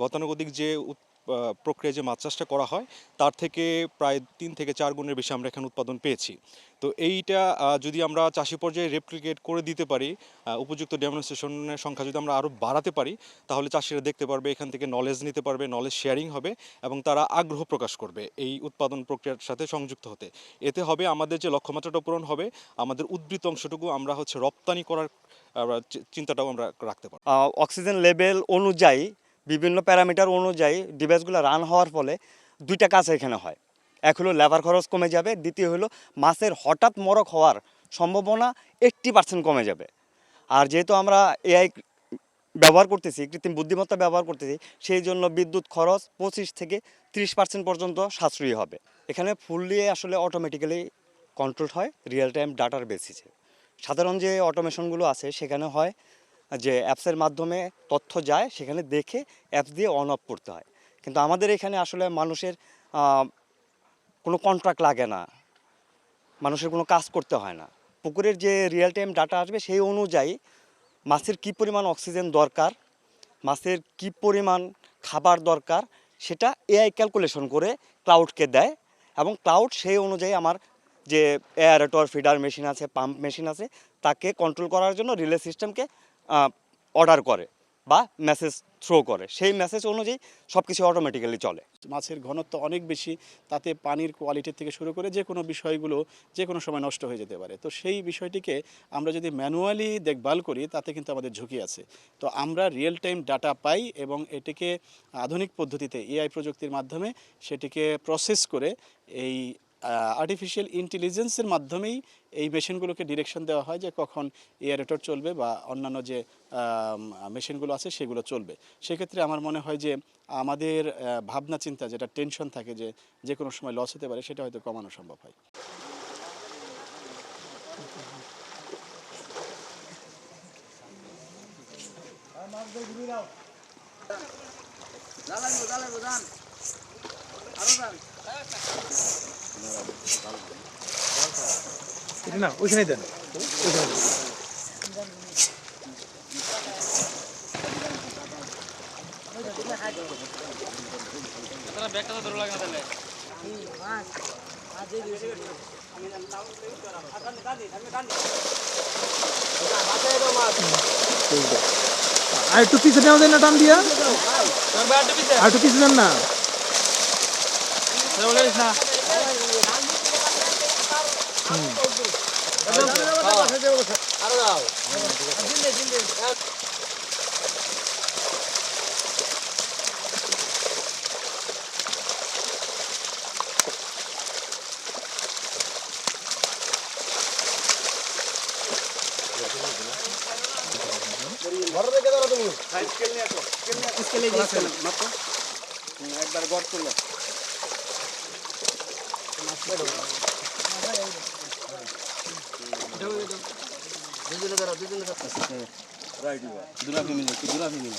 গতানুগতিক যে প্রক্রিয়ায় যে মাছ চাষটা করা হয় তার থেকে প্রায় 3 থেকে 4 গুণের বেশি আমরা এখানে উৎপাদন পেয়েছি। তো এইটা যদি আমরা চাষি পর্যায়ে রেপ্লিকেট করে দিতে পারি, উপযুক্ত ডেমনস্ট্রেশনের সংখ্যা যদি আমরা আরও বাড়াতে পারি, তাহলে চাষিরা দেখতে পারবে, এখান থেকে নলেজ নিতে পারবে, নলেজ শেয়ারিং হবে এবং তারা আগ্রহ প্রকাশ করবে এই উৎপাদন প্রক্রিয়ার সাথে সংযুক্ত হতে। এতে হবে আমাদের যে লক্ষ্যমাত্রাটা পূরণ হবে, আমাদের উদ্বৃত্ত অংশটুকু আমরা রপ্তানি করার চিন্তাটাও আমরা রাখতে পারব। অক্সিজেন লেভেল অনুযায়ী বিভিন্ন প্যারামিটার অনুযায়ী ডিভাইসগুলো রান হওয়ার ফলে দুইটা কাজ এখানে হয়। এক হলো লেবার খরচ কমে যাবে, দ্বিতীয় হলো মাছের হঠাৎ মরক হওয়ার সম্ভাবনা 80% কমে যাবে। আর যেহেতু আমরা এআই ব্যবহার করতেছি, কৃত্রিম বুদ্ধিমত্তা ব্যবহার করতেছি, সেই জন্য বিদ্যুৎ খরচ 25 থেকে 30% পর্যন্ত সাশ্রয়ী হবে। এখানে ফুললি আসলে অটোমেটিক্যালি কন্ট্রোল হয় রিয়েল টাইম ডাটার বেসিসে। সাধারণ যে অটোমেশনগুলো আছে সেখানে হয় যে অ্যাপসের মাধ্যমে তথ্য যায়, সেখানে দেখে অ্যাপস দিয়ে অন অফ করতে হয়। কিন্তু আমাদের এখানে আসলে মানুষের কোনো কন্ট্রাক্ট লাগে না, মানুষের কোনো কাজ করতে হয় না। পুকুরের যে রিয়েল টাইম ডাটা আসবে সেই অনুযায়ী মাছের কী পরিমাণ অক্সিজেন দরকার, মাছের কী পরিমাণ খাবার দরকার, সেটা এআই ক্যালকুলেশন করে ক্লাউডকে দেয় এবং ক্লাউড সেই অনুযায়ী আমার যে এয়ারেটর ফিডার মেশিন আছে, পাম্প মেশিন আছে, তাকে কন্ট্রোল করার জন্য রিলে সিস্টেমকে অর্ডার করে বা মেসেজ থ্রো করে। সেই মেসেজ অনুযায়ী সব কিছু অটোমেটিক্যালি চলে। মাছের ঘনত্ব অনেক বেশি, তাতে পানির কোয়ালিটি থেকে শুরু করে যে কোনো বিষয়গুলো যে কোনো সময় নষ্ট হয়ে যেতে পারে। তো সেই বিষয়টিকে আমরা যদি ম্যানুয়ালি দেখভাল করি, তাতে কিন্তু আমাদের ঝুঁকি আছে। তো আমরা রিয়েল টাইম ডাটা পাই এবং এটিকে আধুনিক পদ্ধতিতে এআই প্রযুক্তির মাধ্যমে সেটিকে প্রসেস করে এই আর্টিফিশিয়াল ইন্টেলিজেন্সের মাধ্যমেই এই মেশিনগুলোকে ডিরেকশন দেওয়া হয় যে কখন এয়ারেটর চলবে বা অন্যান্য যে মেশিনগুলো আছে সেগুলো চলবে। সেক্ষেত্রে আমার মনে হয় যে আমাদের ভাবনা চিন্তা, যেটা টেনশন থাকে যে যে কোনো সময় লস হতে পারে, সেটা হয়তো কমানো সম্ভব হয়। না ওইখানে দেন, আর একটু পিছনে নেওয়া যায় না, টান দিয়া আর একটু পিছনে দেন না। একবার গড় তুলো। দুলা ফ্যামিলি